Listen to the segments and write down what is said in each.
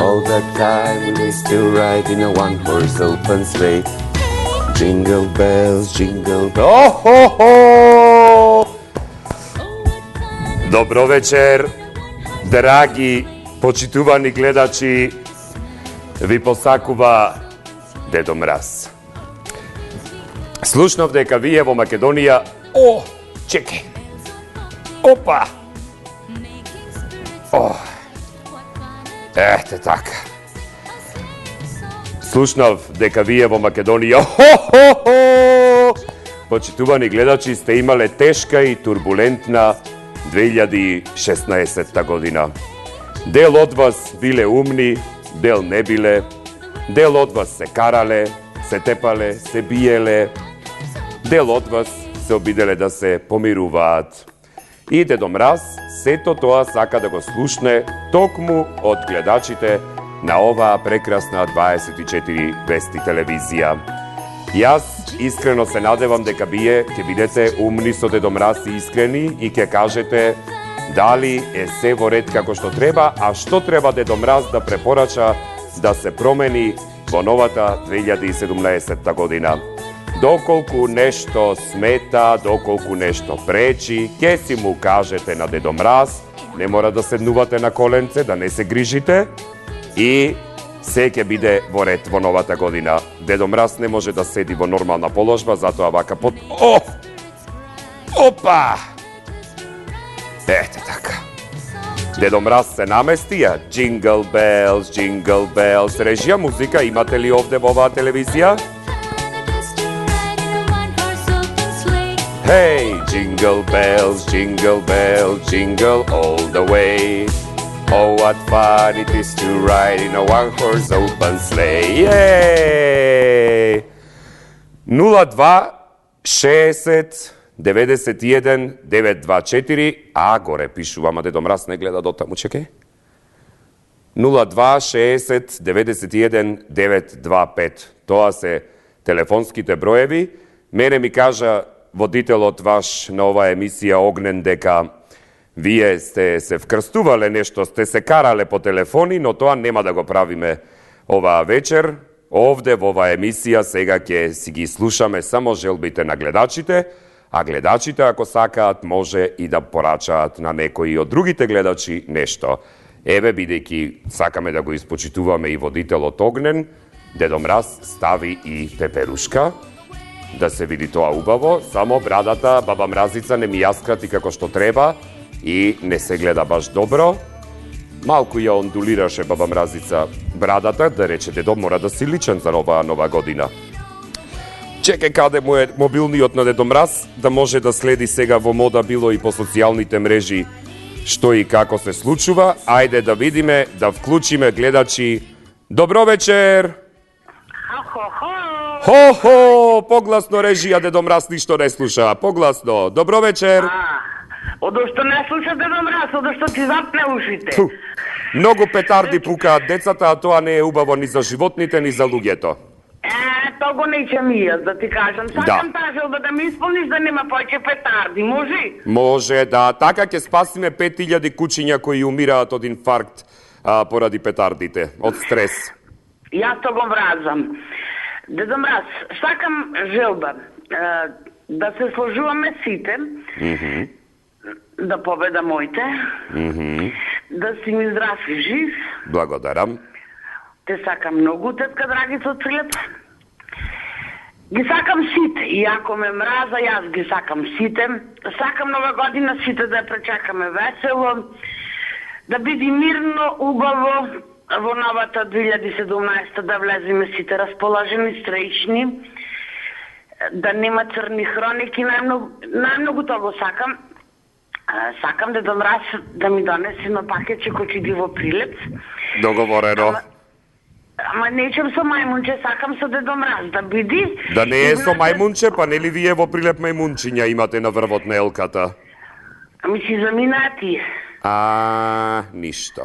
All that time we still ride in a one-horse open sleigh. Jingle bells, jingle bells. Oh, ho, ho! Dobro večer, dragi počituvani gledači, vi posakува Дедо Мраз. Слушнав дека вие во Македонија... О, чекај. Опа! О. Ете така. Слушнав дека вие во Македонија... Хо-хо-хо! Почитувани гледачи, сте имале тешка и турбулентна 2016 година. Дел од вас биле умни, дел не биле. Дел од вас се карале, се тепале, се биеле. Дел од вас се обиделе да се помируваат. И Дедо Мраз сето тоа сака да го слушне токму од гледачите на оваа прекрасна 24 вести телевизија. Јас искрено се надевам дека вие ќе бидете умни со Дедо Мраз и искрени и ќе кажете дали е се во ред како што треба, а што треба Дедо Мраз да препорача да се промени во новата 2017 година. Доколку нешто смета, доколку нешто пречи, ќе си му кажете на Дедо Мраз, не мора да седнувате на коленце, да не се грижите и се ќе биде во ред во новата година. Дедо Мраз не може да седи во нормална положба, затоа вака под... О! Опа! Ете така. Дедо Мраз се наместија. Jingle bells, jingle bells. Режија музика имате ли овде во оваа телевизија? Hey, jingle bells, jingle all the way. Oh, what fun it is to ride in a one-horse open sleigh. Yay! 02 60 91 924, а горе пишува, ама Дедо Мраз не гледа дотаму, чекај. 02 60 91 925. Тоа се телефонските броеви. Мене ми кажа водителот ваш на оваа емисија Огнен дека вие сте се вкрстувале нешто, сте се карале по телефони, но тоа нема да го правиме оваа вечер. Овде во оваа емисија сега ќе си ги слушаме само желбите на гледачите, а гледачите ако сакаат може и да порачаат на некои од другите гледачи нешто. Еве, бидејќи сакаме да го испочитуваме и водителот Огнен, Дедо Мраз стави и пеперушка, да се види тоа убаво, само брадата баба Мразица не ми ја скрати како што треба и не се гледа баш добро. Малку ја ондулираше баба Мразица брадата, да рече Дедо мора да си личен за нова година. Чекај каде му е мобилниот на Дедо Мраз, да може да следи сега во мода било и по социјалните мрежи што и како се случува. Ајде да видиме, да вклучиме гледачи. Добро вечер! Хо-хо! Погласно режија, Дедо Мраз ништо не слуша. Погласно. Добро вечер! Одошто не слуша Дедо Мраз, одошто ти запне ушите. Многу петарди пукаат децата, а тоа не е убаво ни за животните, ни за луѓето. Тоа го нечем и јас, да ти кажам. Сакам таа желба да ми исполниш да нема повеќе петарди, може? Може, да. Така ќе спасиме 5000 кучиња кои умираат од инфаркт поради петардите, од стрес. Јас то го вразвам. Дедо Мраз, сакам желба да се сложуваме сите, да победа моите, да си ми здрав и жив. Благодарам. Те сакам многу, тетка Драгица од Филеп. Ги сакам сите, и ако ме мраза, јас ги сакам сите. Сакам нова година сите да ја пречакаме весело, да биде мирно, убаво, во новата 2017 да влеземе сите расположени, среќни, да нема црни хроники, најмногу тоа го сакам. Сакам Дедо Мраз да ми донесе на пакетче кочидиво Прилеп. Договорено. Ама нечем со мајмунче, сакам со Дедо Мраз да биди. Да не е со мајмунче, па нели вие во Прилеп мајмунчиња имате на врвот на елката? Ами си заминаа ти. Ништо.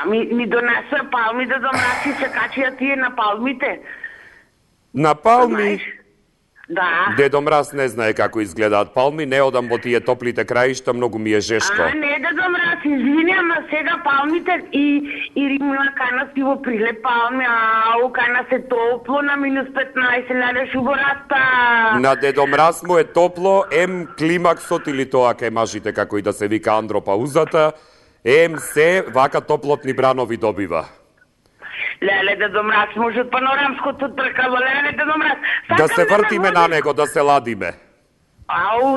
Ами ми донесе палми Дедо Мраз и се качија тие на палмите. На палми? Да. Дедо Мраз не знае како изгледаат палми, не одам во тие топлите краишта, многу ми е жешко. Не, Дедо Мраз, извини, ама сега палмите и римина кај нас и во Прилеп палми, кај нас е топло на минус 15, леле шубората. На Дедо Мраз му е топло, ем климаксот или тоа кај мажите, како и да се вика андропаузата, ем се вака топлотни бранови добива. Леле, Дедо Мраз, може од панорамското тркало, леле, Дедо Мраз. Да се вртиме на него, да се ладиме.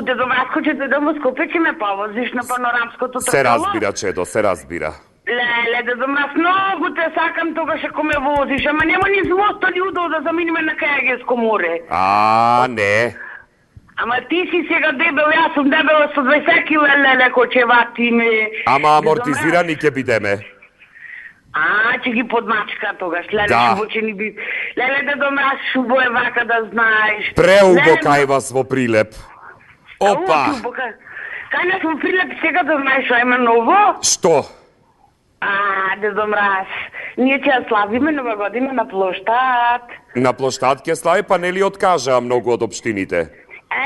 Дедо Мраз, хочете да му скопечи ме повозиш на панорамското тркало? Се разбира, Чедо, се разбира. Леле, Дедо Мраз, многу те сакам тогаш ако ме возиш, ама нема ни моста ни удол да заминиме на Кајагенско море. Не. Ама ти си сега дебел, јас сум дебела со 20 кила, леле, кочевати ме. Ама амортизирани ќе бидеме. Ќе ги подмачка тогаш, леле, Да. шубо ќе ни би... Леле, Дедо Мраз, шубо е вака да знаеш. Преубо кај вас во Прилеп. Опа! Кај нас во Прилеп сега да знаеш што има ново? Што? Дедо Мраз, ние ќе ја славиме нова година на плоштад. На плоштад ќе слави, па нели откажаа многу од општините?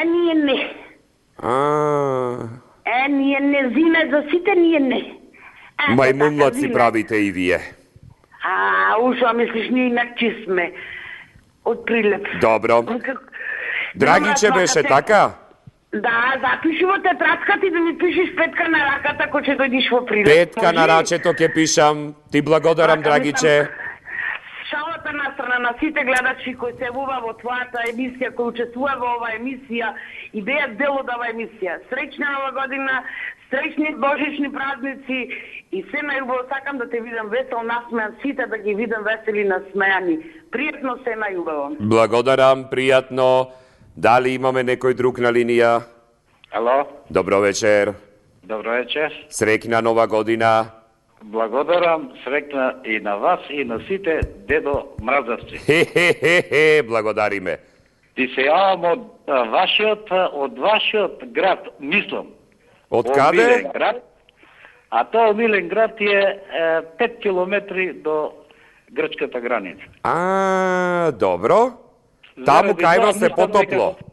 Ние не. Ние не, зиме за сите ние не. Мајмунлаци правите и вие. Ушо, мислиш, ние инакчи сме. Од Прилеп. Добро. Драгиче беше така? Да, запиши во тетрадката и да ми пишеш петка на раката ако ќе дојдиш во Прилеп. Петка на рачето ќе пишам. Ти благодарам, Драгиче. Шалата на страна на сите гледачи кои се вува во твојата емисија, кои учествува во оваа емисија и беа дел од оваа емисија. Среќна нова година, среќни божични празници и се најубаво сакам да те видам весел, насмеан, сите да ги видам весели насмеани. Пријатно се најубаво. Благодарам, пријатно. Дали имаме некој друг на линија? Ало, Добро вечер. добро вечер. Среќна нова година. Благодарам, срекна и на вас и на сите дедо мразавци. Хе, благодариме. Ти се јавам од вашиот град, мислам. Од каде? Омилен град. А тоа Омилен град е 5 километри до грчката граница. Добро. Таму Заради кај тоа вас е мислам потопло. дека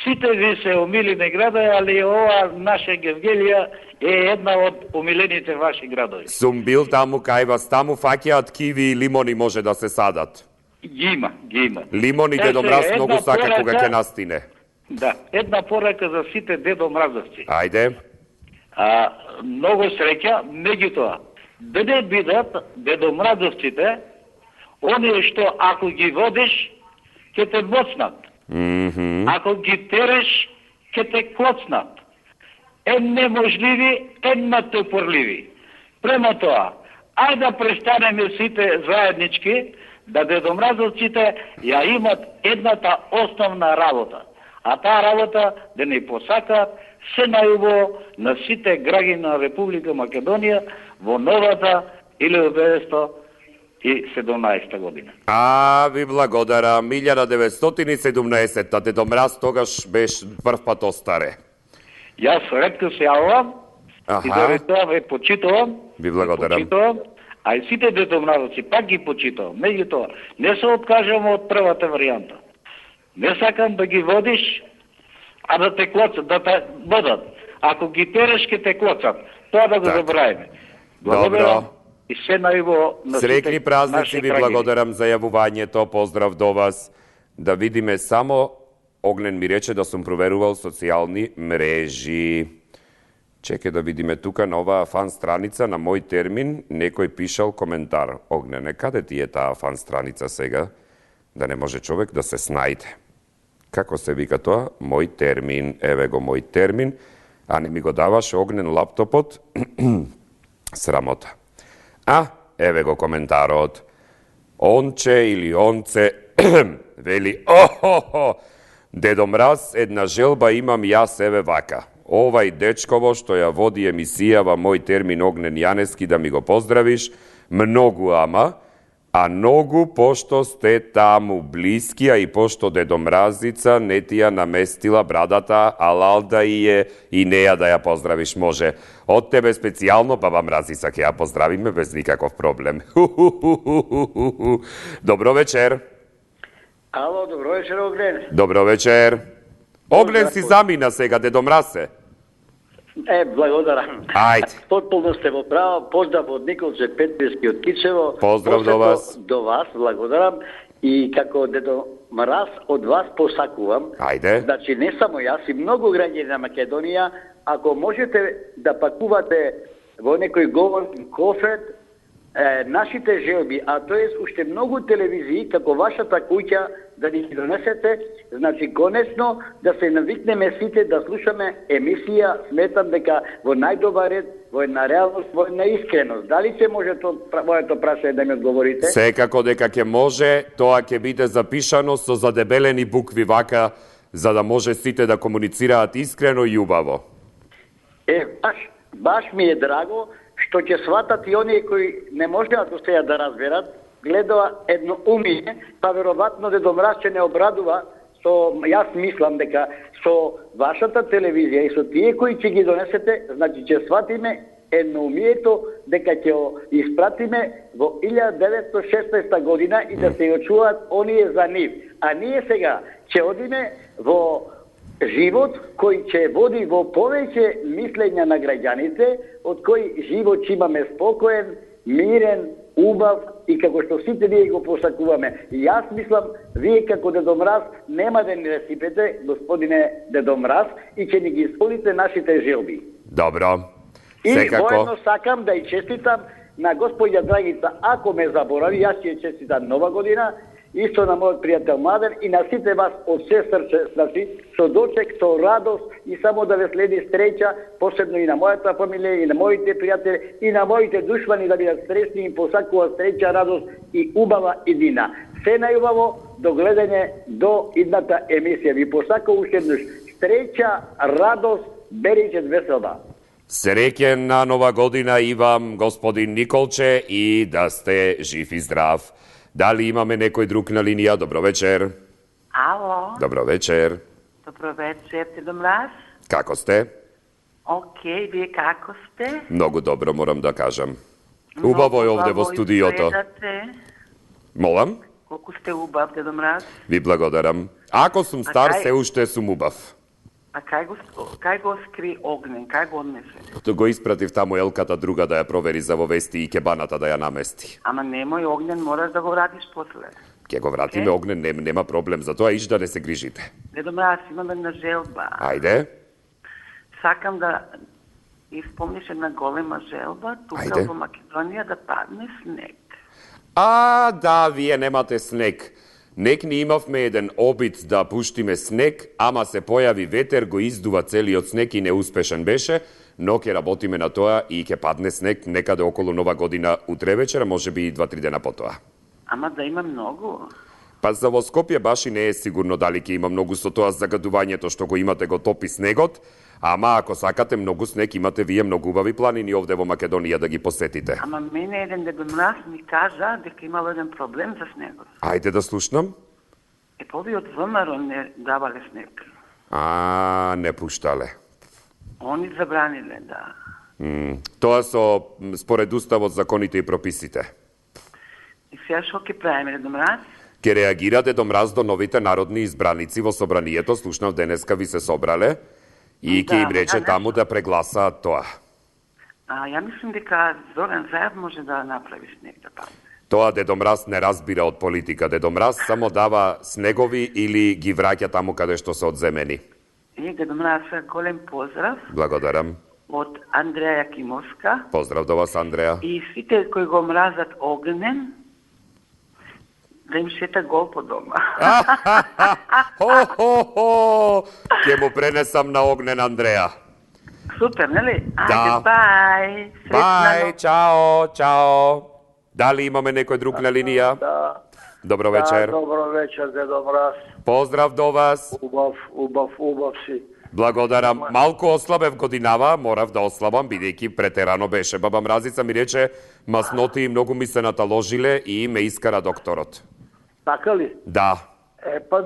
Сите ви се омилени града, али ова наша Гевгелија е една од омилените ваши градови. Сум бил таму кај вас, таму фаќаат киви и лимони може да се садат. Ги има. Лимони Дедо Мраз многу сака кога ќе настине. Да, една порака за сите дедо мразовци. Ајде. Многу среќа, меѓутоа, да не бидат дедо мразовците, оние што ако ги водиш, ќе те боцнат. Ако ги тереш, ќе те клоцнат. Неможливи, натопорливи. Према тоа, ајде да престанеме сите заеднички, да дедомразовците ја имат едната основна работа. А таа работа да не посакаат се најубаво на сите граѓани на Република Македонија во новата 1917 година. Ви благодарам. 1917-та, Дедо Мраз тогаш беше прв пат остаре. Јас ретко се јавам и заради тоа ве почитувам. Ви благодарам. А и сите дедомразовци пак ги почитувам. Меѓутоа, не се откажам од првата варијанта. Не сакам да ги водиш, а да те клоцат, да те водат. Ако ги тереш, ќе те клоцат. Тоа да го забравиме. Добро. И се најубаво на Среќни празници, ви благодарам за јавувањето. Поздрав до вас. Да видиме само, Огнен ми рече да сум проверувал социјални мрежи. Чекај да видиме тука на оваа фан страница на мој термин, некој пишал коментар. Огнене, каде ти е таа фан страница сега? Да не може човек да се снајде. Како се вика тоа? Мој термин. Еве го мој термин. А не ми го даваш Огнен лаптопот? Срамота. Еве го коментарот. Онче или онце вели, Дедо Мраз, една желба имам јас еве вака. Овај дечково што ја води емисијава мој термин Огнен Јанески да ми го поздравиш, многу а многу пошто сте таму блиски, а и пошто Дедо Мразица не ти ја наместила брадата, алалда и неја да ја поздравиш може. Од тебе специјално, баба Мразица, ќе ја поздравиме без никаков проблем. Добро вечер. Ало, добро вечер, Огнен. Добро вечер. Огнен си замина сега, Дедо Мразе. Благодарам. Ајде. Потполно сте во право. Поздрав од Николче Петриевски од Кичево. Поздрав до вас. До вас, благодарам. И како Дедо Мраз од вас посакувам. Ајде. Значи, не само јас, и многу граѓани на Македонија, ако можете да пакувате во некој говорен кофет, нашите желби, а тоа уште многу телевизии, како вашата куќа, да ни ги донесете, значи конечно да се навикнеме сите да слушаме емисија, сметам дека во најдобар ред, во една реалност, во една искреност. Дали се може моето прашање да ми одговорите? Секако дека ќе може, тоа ќе биде запишано со задебелени букви вака, за да може сите да комуницираат искрено и убаво. Баш ми е драго што ќе сватат и оние кои не можеат до сега да разберат, гледаа едно умие, па веројатно Дедо Мраз ќе не обрадува, јас мислам дека со вашата телевизија и со тие кои ќе ги донесете, значи ќе сватиме едноумието дека ќе испратиме во 1916 година и да се ја чуваат оние за нив. А ние сега ќе одиме во живот кој ќе води во повеќе мислења на граѓаните, од кој живот ќе имаме спокоен, мирен, убав и како што сите ние го посакуваме. И јас мислам, вие како Дедо Мраз нема да ни ресипете, господине Дедо Мраз, и ќе ни ги исполните нашите желби. Добро. И Секако. воедно сакам да ја честитам на господја Драгица, ако ме заборави, јас ќе ја честитам нова година, исто на мојот пријател Младен и на сите вас од се срце, значи, со дочек, со радост и само да ве следи среќа, посебно и на мојата фамилија, и на моите пријатели, и на моите душмани да бидат среќни и посакува среќа, радост и убава иднина. Се најубаво до гледање до идната емисија. Ви посакувам уште еднаш среќа, радост, беричет веселба. Среќен на нова година и вам, господин Николче, и да сте жив и здрав. Дали имаме некој друг на линија? Добро вечер. Ало, Добро вечер. добро вечер, Дедо Мраз. Како сте? Океј, вие како сте? Многу добро, морам да кажам. Убаво е овде во студиото. Изгледате. Молам? Колку сте убав, Дедо Мраз. Ви благодарам. Ако сум стар, кај- се уште сум убав. А кај го скри Огнен, кај го однесе? То го испратив таму елката друга да ја провери за во вести и кебаната да ја намести. Ама немој Огнен, мораш да го вратиш после. Ке го вратиме Океј. Огнен, нема проблем, за тоа иш да не се грижите. Дедо Мраз, имам една желба. Ајде, Сакам да исполниш една голема желба, тука Ајде. во Македонија да падне снег. да, вие немате снег. Нек ни имавме еден обид да пуштиме снег, ама се појави ветер, го издува целиот снег и неуспешен беше, но ќе работиме на тоа и ќе падне снег некаде околу Нова година утре вечера, може би и 2-3 дена потоа. Ама да има многу. Па за во Скопје баш и не е сигурно дали ќе има многу со тоа загадувањето што го имате го топи снегот, ама ако сакате многу снег, имате вие многу убави планини овде во Македонија да ги посетите. Ама мене еден Дедо Мраз ми кажа дека имал еден проблем за снегот. Ајде да слушнам. Ови од ВМРО не давале снег. Не пуштале. Они забраниле, да. Тоа според уставот, законите и прописите. И сега шо ќе правиме, Дедо Мраз? Ке реагирате до мраз до новите народни избраници во собранието, слушнав денеска ви се собрале, и ќе им рече таму да прегласаат тоа. Ја мислам дека Зоран Заев може да направи снег да падне. Тоа Дедо Мраз не разбира од политика. Дедо Мраз само дава снегови или ги враќа таму каде што се одземени. И Дедо Мраз, голем поздрав Благодарам. од Андреја Кимовска Поздрав до вас, Андреја. и сите кои го мразат Огнен, да им шета гол по дома. Ќе му пренесам на Огнен, Андреја. Супер, нели? Да. Ајде, бај. Бај, чао, чао. Дали имаме некој друг на линија? Да. Добро вечер. Добро вечер, Дедо Мраз. Поздрав до вас. Убав си. Благодарам. Малку ослабев годинава, морав да ослабам, бидејќи претерано беше. Баба Мразица ми рече, масноти и многу ми се наталожиле и ме искара докторот. Така ли? Да. Па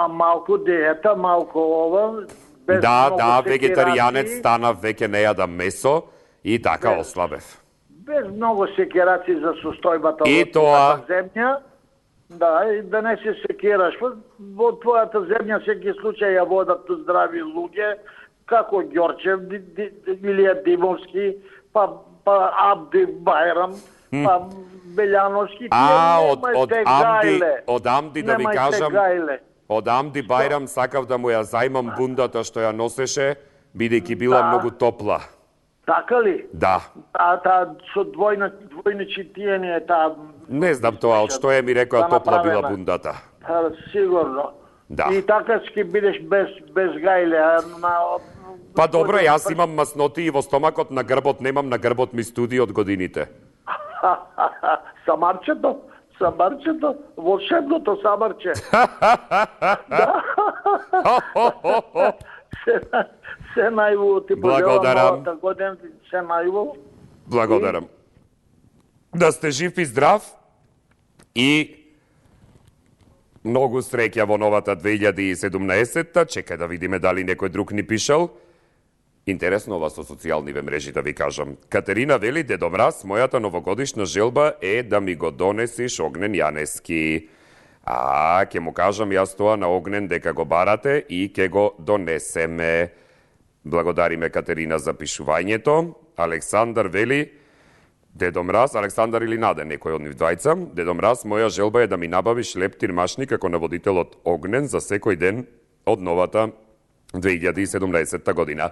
малку диета, малку ова. Без Да, многу вегетаријанец секераци, станав, веќе не јадам месо и така ослабев. Без многу секераци за состојбата И во тоа- земја. Да, и да не се секираш. Во твојата земја секи случај ја водат здрави луѓе, како Ѓорчев, Илија Димовски, па Абди Бајрам, па Белјановски. Од Амди да ви кажам, од Амди Бајрам сакав да му ја зајмам бундата што ја носеше, бидејќи била многу топла. Така ли? Да. Таа со двојни читиење, таа... Не знам тоа, од што е ми рекоа топла била бундата. Сигурно. Да. И така ќе бидеш без гајле. Па добро, јас имам масноти и во стомакот, на грбот немам, на грбот ми студи од годините. Самарчето, волшебното самарче. Се најво ти благодарам. Новата година, се најво. Благодарам. Да сте жив и здрав и многу среќа во новата 2017-та. Чекај да видиме дали некој друг ни пишал. Интересно ова со социјалниве мрежи да ви кажам. Катерина вели, Дедо Мраз, мојата новогодишна желба е да ми го донесиш Огнен Јанески. Ќе му кажам јас тоа на Огнен дека го барате и ќе го донесеме. Благодариме Катерина за пишувањето. Александар вели, Дедо Мраз, Александар или Наден, некој од нив двајца. Дедо Мраз, моја желба е да ми набавиш лептир машни како наводителот Огнен за секој ден од новата 2017 година.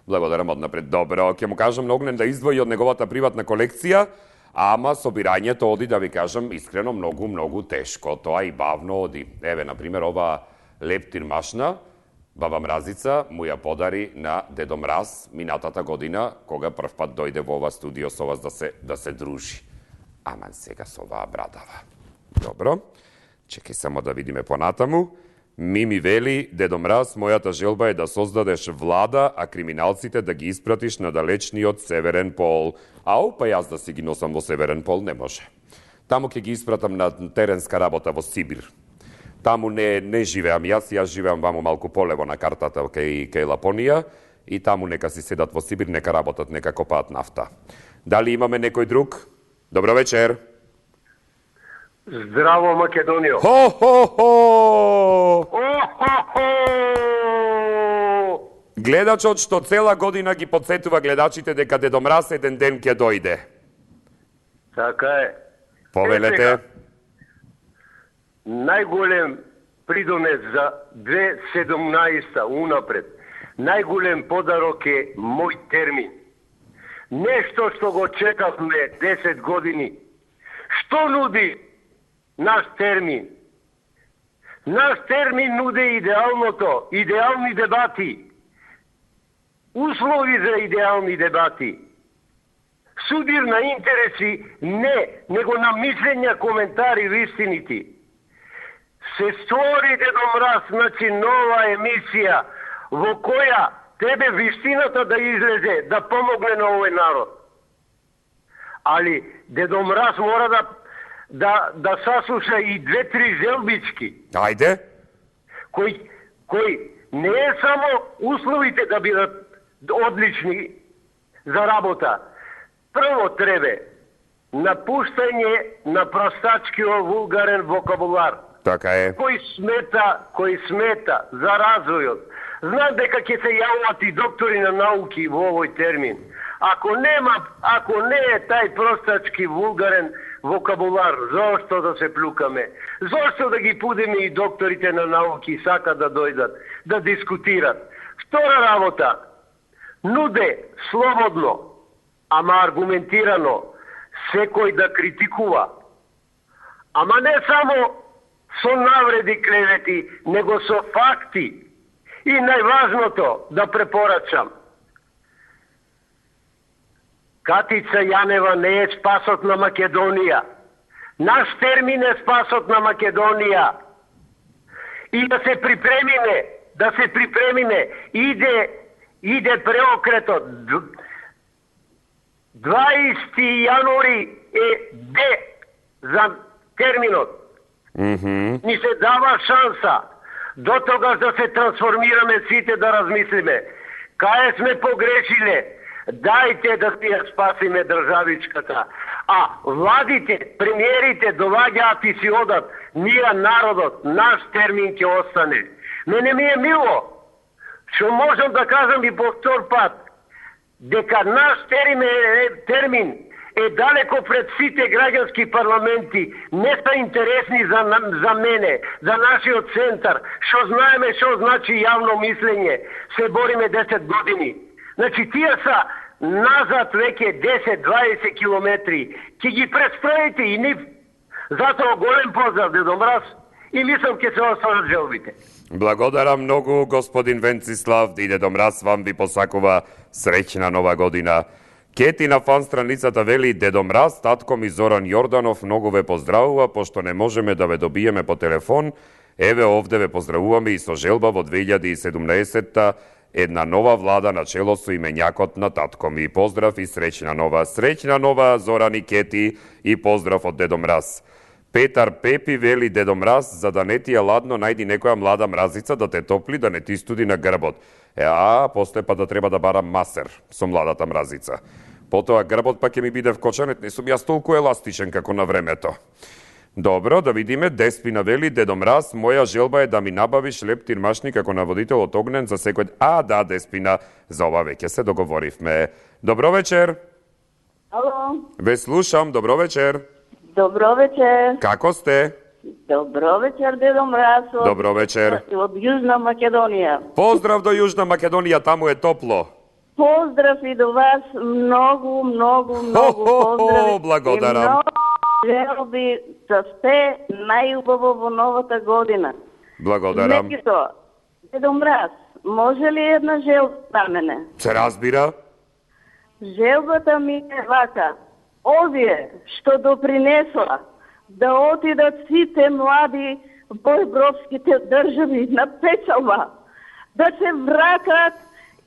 Благодарам однапред. Добро, ќе му кажам на Огнен да издвои од неговата приватна колекција, ама собирањето оди, да ви кажам, искрено многу тешко. Тоа и бавно оди. Еве, например, ова лептир машна, Баба Мразица му ја подари на Дедо Мраз минатата година, кога прв пат дојде во ова студио со вас да се дружи. Аман сега со оваа брадава. Добро, чекај само да видиме понатаму. Мими вели, Дедо Мраз, мојата желба е да создадеш влада, а криминалците да ги испратиш на далечниот Северен пол. Ау, па јас да си ги носам во Северен пол, не може. Таму ќе ги испратам на теренска работа во Сибир. Таму не живеам јас живеам ваму малку полево на картата кај Лапонија и таму нека си седат во Сибир, нека работат, нека копаат нафта. Дали имаме некој друг? Добро вечер. Здраво, Македонијо. Хо-хо-хо! Гледачот што цела година ги подсетува гледачите дека Дедо Мраз еден ден ќе дојде. Така е. Повелете. Најголем придонес за 2017 унапред. Најголем подарок е мој термин. Нешто што го чекавме 10 години. Што нуди наш термин? Наш термин нуди идеалното, идеални дебати. Услови за идеални дебати. Судир на интереси не, него на мислења, коментари, вистинити. Се створи Дедо Мраз, значи нова емисија во која тебе вистината да излезе, да помогне на овој народ. Али Дедо Мраз мора да сасуша и 2-3 желбички. Ајде. Кој не е само условите да бидат одлични за работа. Прво требе напуштање на простачкиот вулгарен вокабулар. Така е. Кој смета за развојот. Знам дека ќе се јават и доктори на науки во овој термин. Ако не е тај простачки вулгарен вокабулар, зошто да се плюкаме? Зошто да ги пудиме и докторите на науки сакат да дојдат, да дискутират? Втора работа, нуде слободно, ама аргументирано, секој да критикува. Ама не само со навреди, клевети, него со факти. И најважното да препорачам. Катица Јанева не е спасот на Македонија. Наш термин е спасот на Македонија. И да се припремиме, иде преокретот. 20 јануари е за терминот. Ни се дава шанса до тогаш да се трансформираме сите, да размислиме. Кај сме погрешиле? Дајте да си ја спасиме државичката. А владите, премиерите доваѓаат и си одат. Ние народот, наш термин ќе остане. Мене ми е мило, што можам да кажам и по втор пат, дека наш термин е далеко пред сите граѓански парламенти, не са интересни за мене, за нашиот центар, што знаеме што значи јавно мислење, се бориме 10 години. Значи тие са назад веќе 10-20 километри, ќе ги пресправите и нив. Затоа голем поздрав, Дедо Мраз, и мислам ќе се остварат желбите. Благодарам многу, господин Венцислав, и Дедо Мраз вам ви посакува среќна нова година. Кети на фан страницата вели: Дедо Мраз, татко ми Зоран Јорданов многу ве поздравува, пошто не можеме да ве добиеме по телефон. Еве овде ве поздравуваме и со желба во 2017-та една нова влада на чело со именјакот на татко ми. Поздрав и среќна нова, Зоран и Кети, и поздрав од Дедо Мраз. Петар Пепи вели: Дедо Мраз, за да не ти е ладно, најди некоја млада мразица да те топли, да не ти студи на грбот. После па да треба да барам масер со младата мразица. Потоа грбот па ќе ми биде вкочанет, не сум јас толку еластичен како на времето. Добро, да видиме. Деспина вели: Дедо Мраз, моја желба е да ми набавиш лептир машни како наводител од огнен за секој... Да, Деспина, за ова веќе се договоривме. Добро вечер. Ало. Ве слушам, добро вечер. Добро вечер. Како сте? Добро вечер, Дедо Мраз. Добро вечер. Од Јужна Македонија. Поздрав до Јужна Македонија, таму е топло. Поздрав и до вас, многу поздрави. Благодарам. И многу желби за сте најубаво во новата година. Благодарам. Меѓутоа, Дедо Мраз, може ли една желба на мене? Се разбира. Желбата ми е вака: овие што допринесоа да отидат сите млади во европските држави на печалба, да се вратат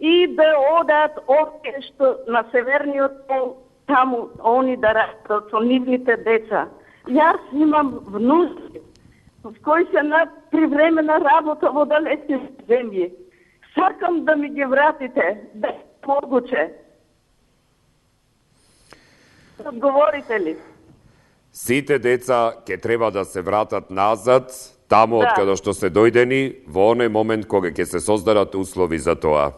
и да одат овие што на северниот пол, таму они да работат со нивните деца. Јас имам внуци кои се на привремена работа во далечни земји. Сакам да ми ги вратите, да е могуче. Одговорите ли? Сите деца ќе треба да се вратат назад, таму од каде што се дојдени, во оној момент кога ќе се создадат услови за тоа.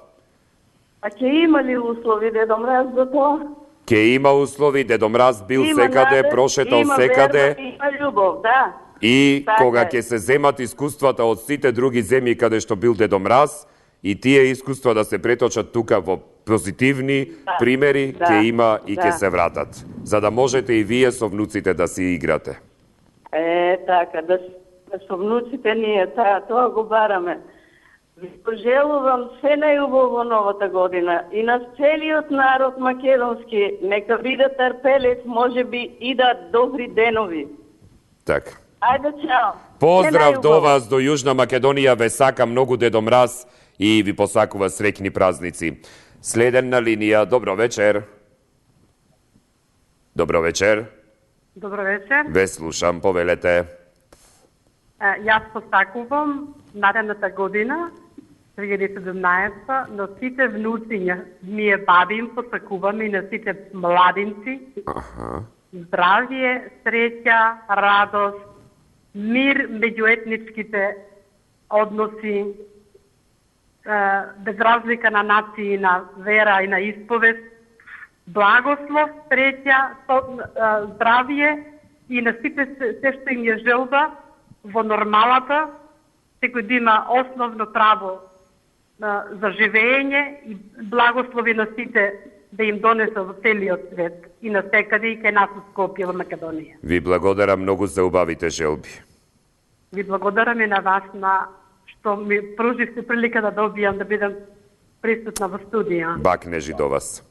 А ќе има ли услови, Дедо Мраз, за тоа? Ќе има услови, Дедо Мраз бил секаде, прошетал секаде. Има љубов, да. И кога ќе се земат искуствата од сите други земји каде што бил Дедо Мраз, и тие искуства да се преточат тука во позитивни примери, ќе има и ќе се вратат. За да можете и вие со внуците да си играте. Така, да со внуците ние тоа го бараме. Ви пожелувам се најубаво во новата година и на целиот народ македонски, нека биде трпелив, можеби и да добри денови. Така. Ајде, чао. Поздрав до вас, до Јужна Македонија, ве сака многу Дедо Мраз и ви посакува среќни празници. Следен на линија, добро вечер. Добро вечер. Добро вечер. Ве слушам, повелете. Јас посакувам наредната година, 2017, на сите внуци, ние баби им посакуваме и на сите младинци. Здравје, среќа, радост, мир меѓу етничките односи, без разлика на нации, на вера и на исповест, благослов, среќа, здравје и на сите се што им е желба во нормалата, секој да има основно право за живење и благослови на сите да им донесе во целиот свет и на секаде и кај нас во Скопје во Македонија. Ви благодарам многу за убавите желби. Ви благодарам и на вас на што ми пруживте прилика да добијам да бидам присутна во студија. Бакнежи до вас.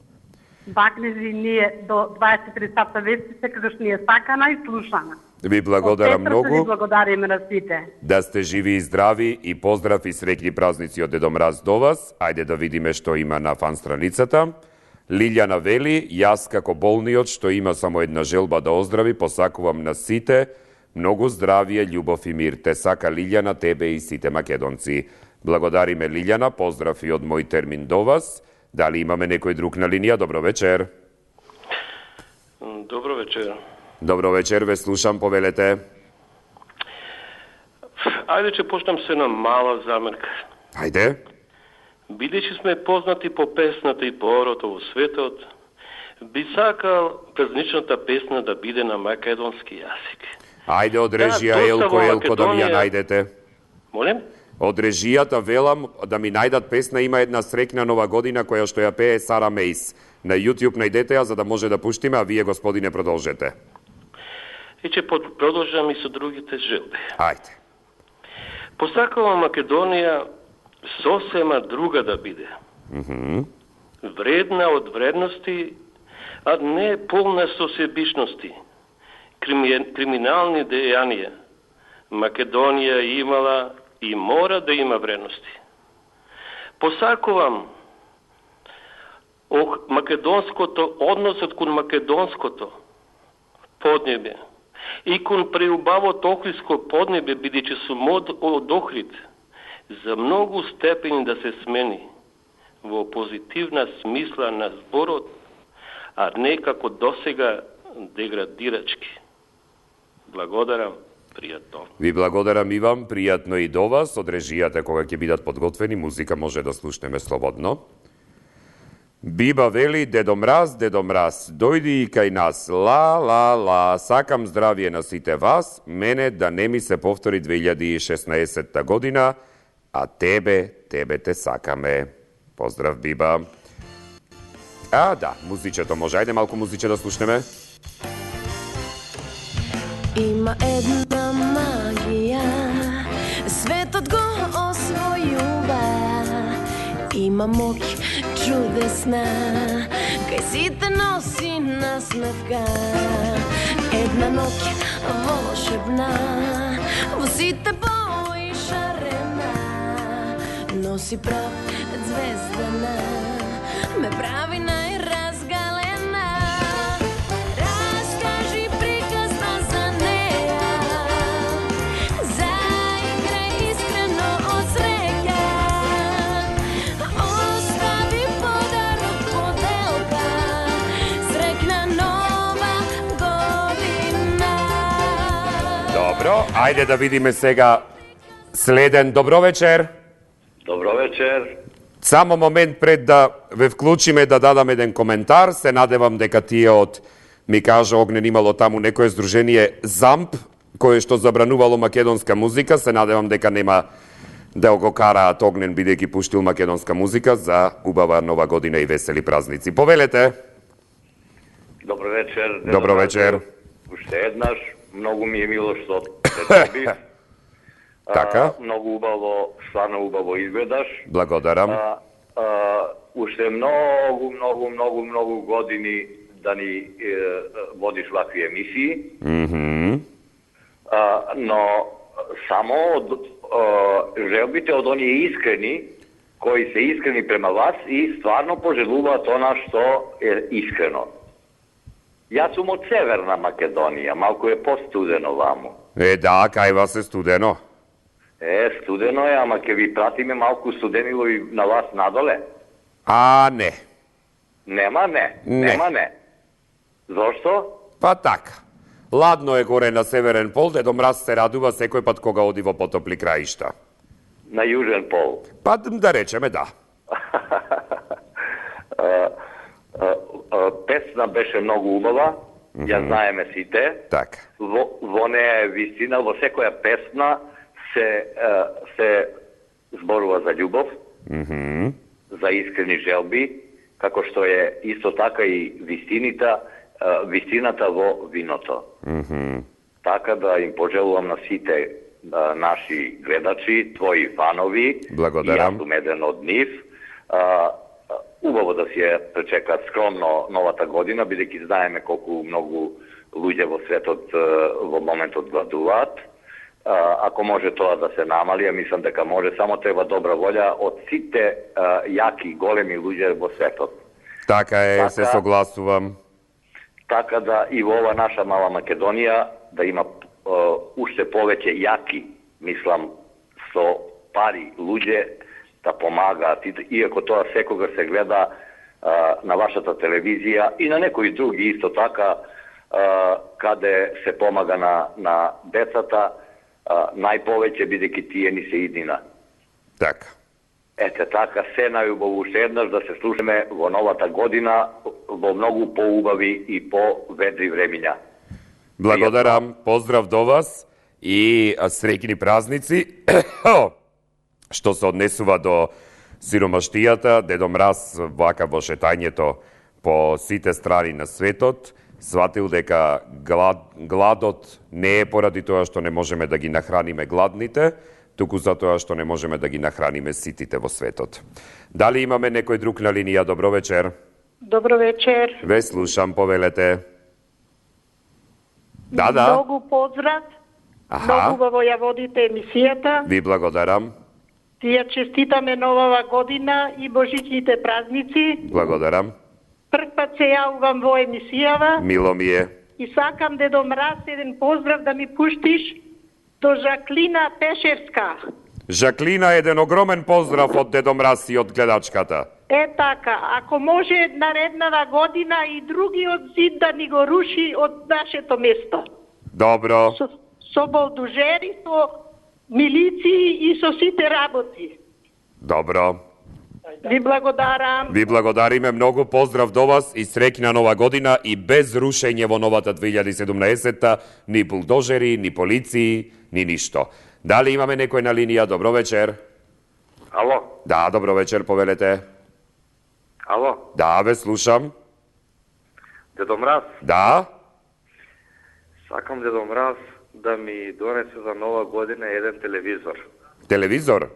Бакнежи ние до 24 сата вести, како што ни е сакана и слушана. Ви благодарам многу. Ви благодариме на сите. Да сте живи и здрави и поздрав и среќни празници од Дедо Мраз до вас. Ајде да видиме што има на фан страницата. Лилјана вели: јас како болниот што има само една желба да оздрави, посакувам на сите многу здравје, љубов и мир. Те сака Лилјана, тебе и сите македонци. Благодариме Лилјана, поздрав и од мој термин до вас. Дали имаме некој друг на линија? Добро вечер. Dobro večer. Dobro večer, ве слушам, повелете. Ајде ќе почнам се на мала замерка. Ајде. Бидејќи сме познати по песната и по орото во светот, би сакал празничната песна да биде на македонски јазик. Ајде од режија Елко да ми ја најдете. Молем? Од режијата велам да ми најдат песна, има една срекна нова година која што ја пее Сара Мейс. На YouTube најдете ја за да може да пуштиме, а вие господине продолжете. И ќе продолжам и со другите желби. Ајде. Посакувам Македонија сосема друга да биде. Вредна од вредности, а не полна со себичности. Криминални дејанија. Македонија имала и мора да има вредности. Посакувам македонското, односот кон македонското поднебе и кон преубавото Охридско поднебе, бидејќи сум од Охрид, за многу степени да се смени во позитивна смисла на зборот, а не како досега деградирачки. Благодарам, пријатно. Ви благодарам и вам, пријатно и до вас. Од режијата кога ќе бидат подготвени, музика може да слушнеме слободно. Биба вели, Дедо Мраз, дојди и кај нас, ла, сакам здравје на сите вас, мене да не ми се повтори 2016 година, а тебе те сакаме. Поздрав, Биба. А, да, музичето може. Ајде малку музиче да слушнеме. Има една магија, светот го освојува. Има моќ чудесна, кај сите носи насмевка. Една ноќ волшебна, во сите бои шарена. Носи прав звездана, ме прави најразгалена. Раскажи приказна за неја, заиграј искрено од среќа. Остави подарок поделка, среќна нова година. Добро, ајде да видиме сега следен. Добро вечер. Добро вечер. Само момент пред да ве вклучиме да дадам еден коментар. Се надевам дека тие од, ми кажа Огнен, имало таму некое здружение ЗАМП, кое што забранувало македонска музика. Се надевам дека нема да го караат Огнен, бидејќи пуштил македонска музика за убава нова година и весели празници. Повелете. Добро вечер. Добро вечер. Уште еднаш, многу ми е мило што те добив. Така. Многу убаво, стварно убаво изгледаш. Благодарам. Уште многу години да ни водиш вакви емисии. Но само од желбите од оние искрени, кои се искрени према вас и стварно пожелуваат она што е искрено. Јас сум од Северна Македонија, малку е постудено ваму. Да, кај вас е студено. Студено е, ама ќе ви пратиме малку студенило и на вас надоле. Не. Нема не. Зошто? Па така. Ладно е горе на Северен пол, Дедо Мраз се радува секој пат кога оди во потопли краишта. На Јужен пол? Па да речеме да. Песна беше многу убава, ја знаеме сите. Така. Во неја е вистина, во секоја песна се зборува за љубов, за искрени желби, како што е исто така и вистината во виното. Така да им пожелувам на сите наши гледачи, твои фанови, благодарам. И јас сум еден од нив, убаво да си ја пречекаат скромно новата година, бидејќи знаеме колку многу луѓе во светот во моментот гладуваат. Ако може тоа да се намали, ја мислам дека може, само треба добра волја од сите јаки, големи луѓе во светот. Така е, се согласувам. Така да и во ова наша мала Македонија да има уште повеќе јаки, мислам, со пари луѓе да помагаат, иако тоа секогаш се гледа на вашата телевизија и на некои други исто така, каде се помага на децата, најповеќе бидејќи тие ни се иднина. Така. Ете така, се најубаво уште еднаш да се слушаме во новата година во многу поубави и поведри времиња. Благодарам, поздрав до вас и среќни празници. Што се однесува до сиромаштијата, Дедо Мраз вака во шетањето по сите страни на светот, сватил дека гладот не е поради тоа што не можеме да ги нахраниме гладните, туку затоа што не можеме да ги нахраниме ситите во светот. Дали имаме некој друг на линија? Добро вечер. Добро вечер. Ве слушам, повелете. Да. Многу поздрав. Многу убаво ја водите емисијата. Ви благодарам. Ти ја честитаме новава година и божичните празници. Благодарам. Прв пат се јавувам во емисијава. Мило ми е. И сакам, Дедо Мраз, еден поздрав да ми пуштиш до Жаклина Пешевска. Жаклина, еден огромен поздрав од Дедо Мраз и од гледачката. Така, ако може нареднава година и другиот зид да ни го руши од нашето место. Добро. Со болдужери, со милиции и со сите работи. Добро. Ви благодарам. Ви благодариме многу, поздрав до вас и среќна нова година и без рушење во новата 2017-та, ни булдожери, ни полиции, ни ништо. Дали имаме некој на линија? Добро вечер. Ало? Да, добро вечер, повелете. Ало? Да, ве слушам. Дедо Мраз? Да? Сакам, Дедо Мраз, да ми донесе за нова година еден телевизор. Телевизор?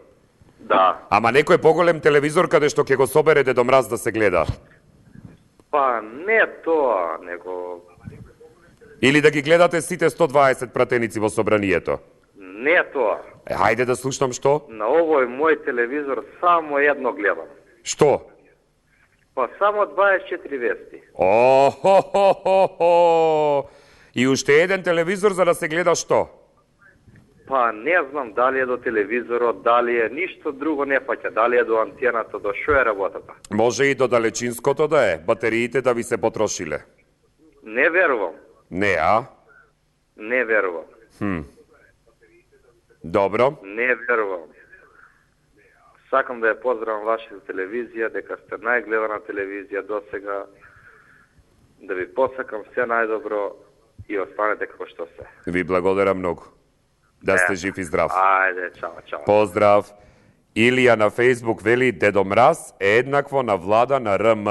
Да. Ама некој поголем телевизор каде што ќе го собере Дедо Мраз да се гледа? Па не тоа, него... Или да ги гледате сите 120 пратеници во собранието? Не тоа. Хајде да слушнам што? На овој мој телевизор само едно гледам. Што? Па само 24 вести. О-хо-хо-хо-хо! И уште еден телевизор за да се гледа што? Па не знам дали е до телевизорот, дали е ништо друго не фаќа, дали е до антената, до што е работата. Може и до далечинското да е, батериите да ви се потрошиле. Не верувам. Не, а? Не верувам. Добро. Не верувам. Сакам да ја поздравам вашата телевизија, дека сте најгледана телевизија до сега, да ви посакам се најдобро и останете како што се. Ви благодарам многу. Да сте жив и здрав. Ајде, чао, чао. Поздрав. Илија на Фејсбук вели Дедо Мраз е еднакво на влада на РМ.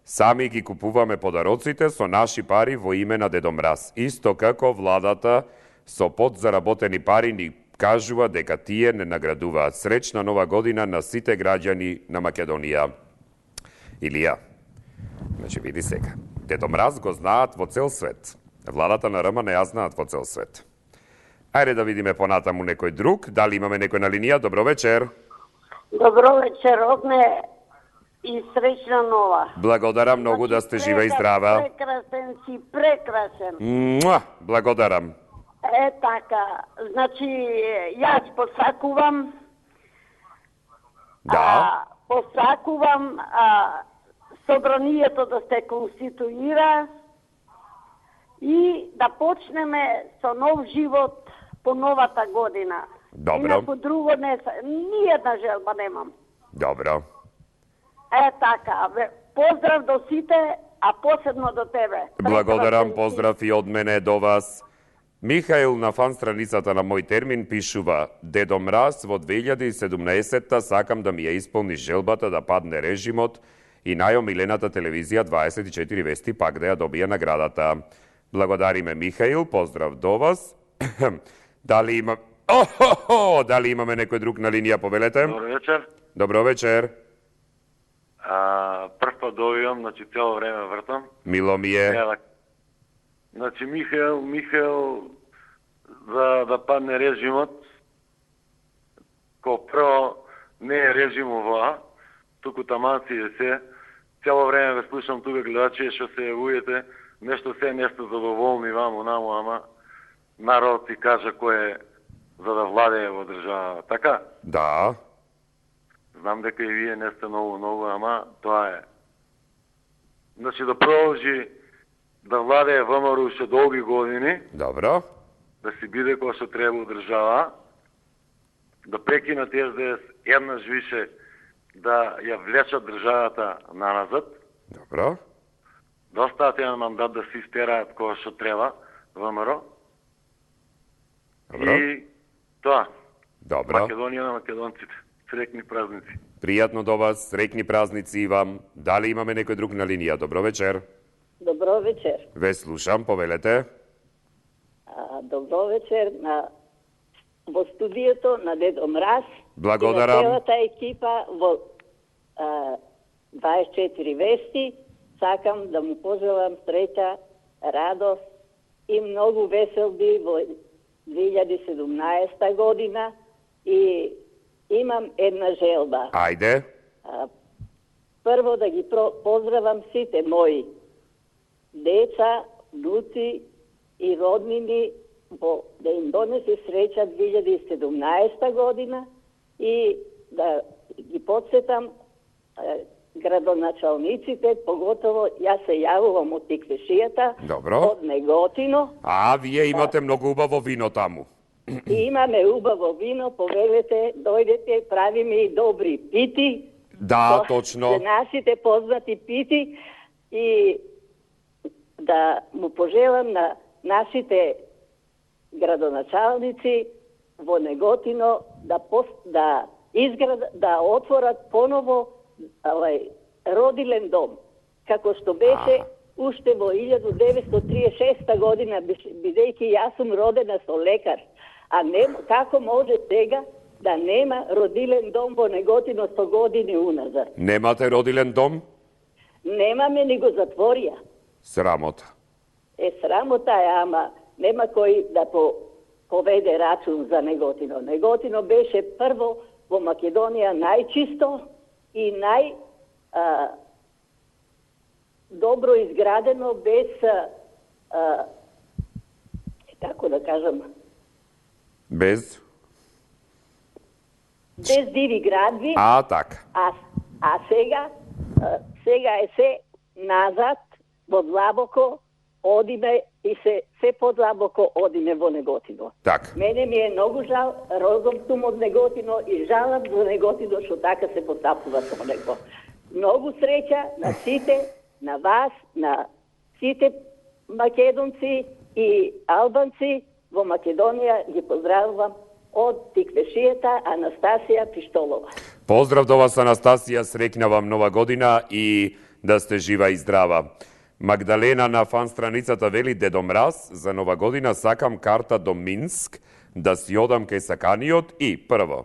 Сами ги купуваме подароците со наши пари во име на Дедо Мраз. Исто како владата со подзаработени пари ни кажува дека тие не наградуваат. Среќна нова година на сите граѓани на Македонија. Илија, значи види сега, Дедо Мраз го знаат во цел свет. Владата на РМ не ја знаат во цел свет. Ајде да видиме понатаму некој друг. Дали имаме некој на линија? Добро вечер. Добро вечер, Огне, и среќна нова. Благодарам многу да сте жива и здрава. Прекрасен си, прекрасен. Муа, благодарам. Така, значи, јас посакувам, посакувам собранието да се конституира и да почнеме со нов живот по новата година. Добро. Инаку друго не, ниједна желба немам. Добро. Така, поздрав до сите, а посебно до тебе. Благодарам, поздрав и од мене до вас. Михаил на фан страницата на мој термин пишува: Дедо Мраз во 2017-та сакам да ми ја исполни желбата да падне режимот и најомилената телевизија 24 вести пак да ја добија наградата. Благодариме, Михаил, поздрав до вас. Дали има... Дали имаме некој друг на линија, повелете? Добро вечер. Добро вечер. Прв пат добивам, значи цело време вртам. Мило ми е. Значи Михаил да падне режимот, ко прво не е режим ова, туку таманци е се. Цело време ве слушам тука гледачи, што се јавујете, нешто задоволни ваму, наму, ама народ ти кажа кој е за да владее во држава. Така? Да. Знам дека и вие не сте многу, ама тоа е. Значи да продолжи да владее ВМРО уште долги години, Добро. да си биде кој што треба држава, да прекинат СДС еднаш више да ја влечат државата наназад, Добро. да остават еден мандат да се истераат кој што треба ВМРО. Добро. И тоа. Добро. Македонија на македонците. Срекни празници. Пријатно до вас, срекни празници и вам. Дали имаме некој друг на линија? Добро вечер. Добро вечер. Ве слушам, повелете. Добро вечер во студиото на Дедо Мраз. Благодарам. И на целата екипа во 24 вести. Сакам да му пожелам среќа, радост и многу веселби во 2017 година. И имам една желба. Ајде. Прво да ги поздравам сите мои деца, внуци и роднини, да им донесе среќа 2017 година и да ги подсетам градоначалниците, поготово јас се јавувам од Тиквешијата, Добро. од Неготино. Вие имате многу убаво вино таму. И имаме убаво вино, повелете, дојдете, правиме и добри пити. Да, точно. За нашите познати пити и да му пожелам на нашите градоначалници во Неготино да отворат поново родилен дом, како што беше уште во 1936 година, бидејќи јас сум родена со лекар. А како може сега да нема родилен дом во Неготино 100 години уназад? Немате родилен дом? Немаме, ни го затворија. Срамота. Срамота е, ама нема кој да поведе рачун за Неготино. Неготино беше прво во Македонија најчисто и добро изградено, без како да кажам, без диви градви. Така. А сега е се назад, подлабоко одиме и се подлабоко одиме во Неготино. Так. Мене ми е многу жал, родом сум од Неготино и жалам за Неготино што така се постапува со него. Многу среќа на сите, на вас, на сите македонци и албанци во Македонија, ги поздравувам од Тиквешијата, Анастасија Пиштолова. Поздрав до вас, Анастасија, срекна вам нова година и да сте жива и здрава. Магдалена на фан страницата вели: Дедо Мраз, за нова година сакам карта до Минск, да си одам кај саканиот и, прво,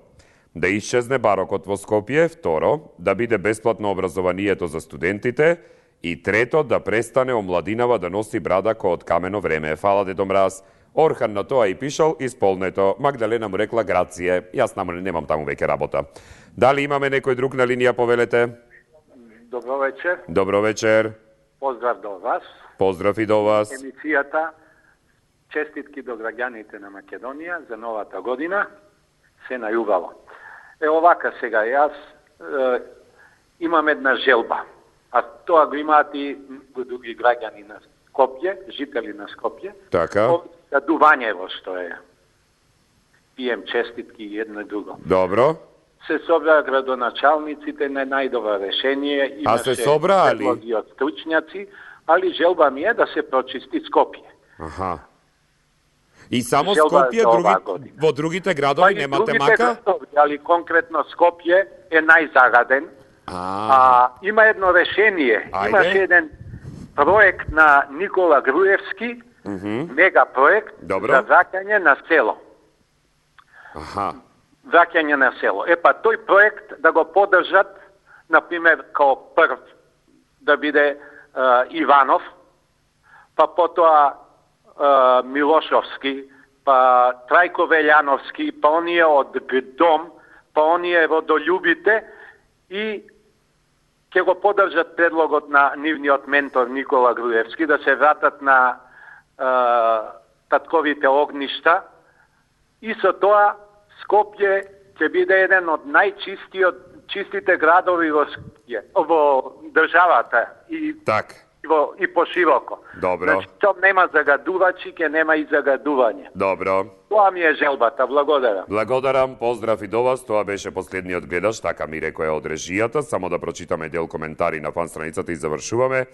да исчезне барокот во Скопје, второ, да биде бесплатно образованието за студентите и трето, да престане омладинава да носи брада кој од камено време. Фала, Дедо Мраз. Орхан на тоа и пишал, исполнето. Магдалена му рекла грације. Јас немам таму веќе работа. Дали имаме некој друг на линија, повелете? Добро вечер. Добро вечер. Поздрав до вас. Поздрав и до вас. Емисијата, честитки до граѓаните на Македонија за новата година. Се најубаво. Овака сега, јас имам една желба. А тоа го имаат и други граѓани на Скопје, жители на Скопје. Така. Дувањево што е. Пием честитки едно и друго. Добро. Се собраа градоначалниците на најдобро решение. Се собраа ли? Предлоги од стручњаци, али желба ми е да се прочисти Скопје. Аха. И само Скопје, во другите градови немате мака? Али конкретно Скопје е најзагаден. Има едно решение. Имаше еден проект на Никола Груевски, мега проект за враќање на село. Враќање на село. Тој проект да го поддржат, например, као прв да биде Иванов, па потоа Милошовски, па Трајко Велјановски, па оние од Дом, па оние родолюбите и ќе го поддржат предлогот на нивниот ментор Никола Груевски да се вратат на татковите огништа и со тоа Скопје ќе биде еден од најчистите градови во државата и и пошироко. Добро. Значи, там нема загадувачи, ке нема и загадување. Добро. Тоа ми е желбата, благодарам. Благодарам, поздрав и до вас. Тоа беше последниот гледаш, така ми рекоја од режијата. Само да прочитаме дел коментари на фан страницата и завршуваме.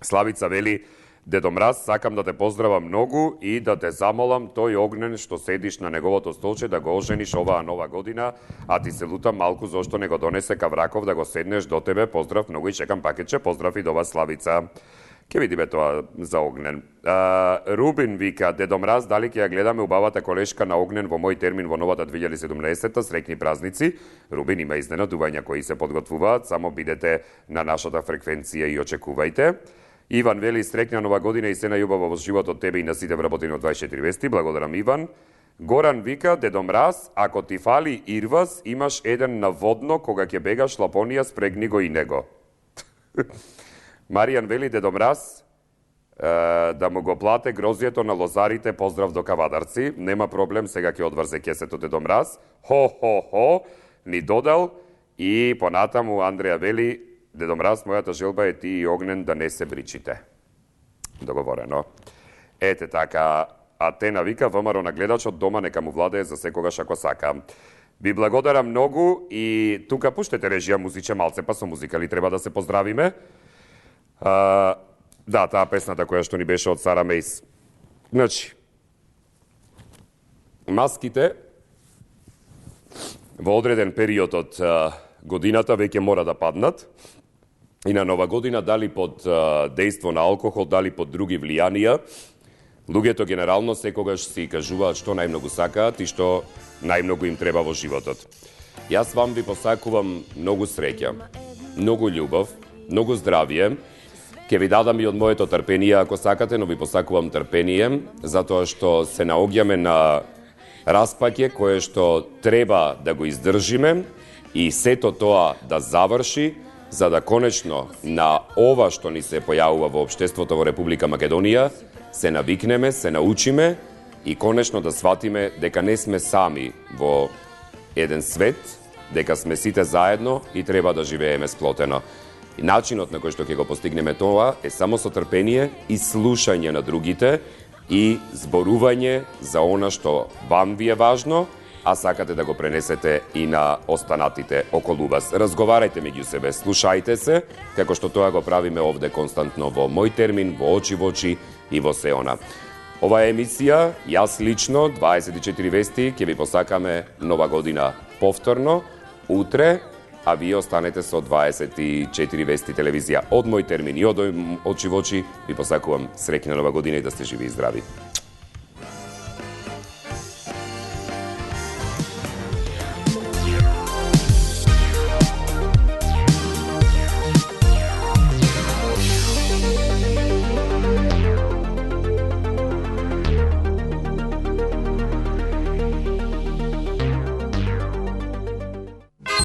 Славица вели: Дедо Мраз, сакам да те поздравам многу и да те замолам тој огнен што седиш на неговото столче да го ожениш оваа нова година, а ти се лутам малку зошто не го донесе Кавраков да го седнеш до тебе. Поздрав многу и чекам пакетче. Поздрав и до вас, Славица. Ке видиме тоа за Огнен. Рубин вика: Дедо Мраз, дали ќе ја гледаме убавата колешка на Огнен во мој термин во новата 2017-та? Среќни празници. Рубин, има изненадувања кои се подготвуваат, само бидете на нашата фреквенција и очекувајте. Иван вели: среќна нова година и се најубаво во животот тебе и на сите вработени од 24 вести. Благодарам, Иван. Горан вика: Дедо Мраз, ако ти фали ирвас, имаш еден наводно кога ќе бегаш Лапонија, спрегни го и него. Маријан вели: Дедо Мраз, да му го плате грозието на лозарите, поздрав до Кавадарци. Нема проблем, сега ќе одврзе кесето Дедо Мраз. Хо, ни додал. И понатаму Андреја вели: Дедо Мраз, мојата желба е ти и Огнен да не се бричите. Договорено. Ете така, Атена вика: ВМРО на гледачот дома нека му владее за секогаш ако сака. Ви благодарам многу и тука пуштете режија музиче малце, па со музика ли треба да се поздравиме? Да, таа песната која што ни беше од Сара Мейс. Значи, маските во одреден период од годината веќе мора да паднат. И на нова година, дали под дејство на алкохол, дали под други влијанија, луѓето генерално секогаш си кажуваат што најмногу сакаат и што најмногу им треба во животот. Јас вам ви посакувам многу среќа, многу љубов, многу здравје. Ке ви дадам и од моето трпение ако сакате, но ви посакувам трпение, затоа што се наоѓаме на распаќе кое што треба да го издржиме и сето тоа да заврши, за да конечно на ова што ни се појавува во општеството во Република Македонија се навикнеме, се научиме и конечно да сватиме дека не сме сами во еден свет, дека сме сите заедно и треба да живееме сплотено. И начинот на кој што ќе го постигнеме тоа е само со трпение и слушање на другите и зборување за она што вам ви е важно, а сакате да го пренесете и на останатите околу вас. Разговарајте меѓу себе, слушајте се, како што тоа го правиме овде константно во мој термин, во очи во очи и во Сеона. Ова емисија, јас лично, 24 вести, ќе ви посакаме нова година повторно, утре, а вие останете со 24 вести телевизија. Од мој термин и од очи во очи ви посакувам среќна нова година и да сте живи и здрави.